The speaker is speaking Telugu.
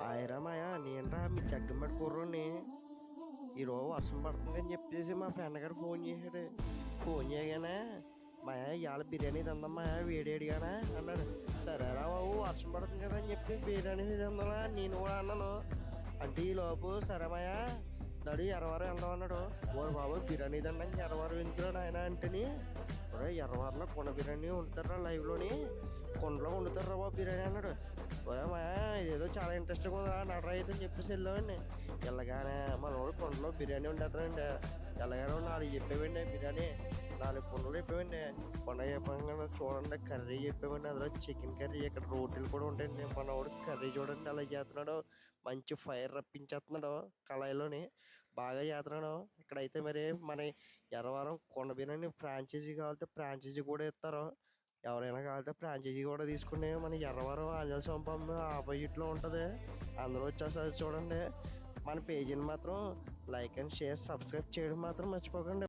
ఆయరా మాయా నేనరా మీ జగ్గమ్మడి కుర్రోని ఈరోజు వర్షం పడుతుందని చెప్పేసి మా ఫ్రెండ్ గారు ఫోన్ చేశాడు. ఫోన్ చేయగానే మాయా ఇవాళ బిర్యానీ తిందాం మాయా వేడిగానా అన్నాడు. సరేరా బాబు వర్షం పడుతుంది కదా అని చెప్పి బిర్యానీ తిందా నేను కూడా అన్నాను. అంటే ఈ లోపు సరే మాయా నడు ఎర్రవారం వెళ్దాం అన్నాడు. ఓ బాబు బిర్యానీ తినడానికి ఎర్రవారం ఎందుకు ఆయన అంటేని ఎర్రవారంలో కొండ బిర్యానీ వండుతారా లైవ్లోని కొండలో వండుతారా బాబు బిర్యానీ అన్నాడు. మా ఇదేదో చాలా ఇంట్రెస్టింగ్ ఉందా నడరా అయితే అని చెప్పేసి వెళ్ళామండి. వెళ్ళగానే మనోడు కొండలో బిర్యానీ వండేస్తానండి. వెళ్ళగానే 4 చెప్పామండి బిర్యానీ 4 కుండలు చెప్పామండి. కొండ చెప్పగానే చూడండి కర్రీ చెప్పామండి. అందులో చికెన్ కర్రీ ఇక్కడ రోటీలు కూడా ఉంటాయండి. మనోడు కర్రీ చూడండి అలా చేస్తున్నాడు. మంచి ఫైర్ రప్పించేస్తున్నాడు కళాయిలోని బాగా చేస్తున్నాడు. ఇక్కడైతే మరి మన ఎర్రవరం కొండ బిర్యానీ ఫ్రాంచైజీ కావాలంటే ఫ్రాంచైజీ కూడా ఇస్తారు. ఎవరైనా కావాలంటే ఫ్రాంచైజీ కూడా తీసుకుని మన ఎర్రవరం ఆంజనేయ స్వామి బొమ్మ ఆపోజిట్లో ఉంటుంది. అందరూ వచ్చేసరి చూడండి. మన పేజీని మాత్రం లైక్ అండ్ షేర్ సబ్స్క్రైబ్ చేయడం మాత్రం మర్చిపోకండి.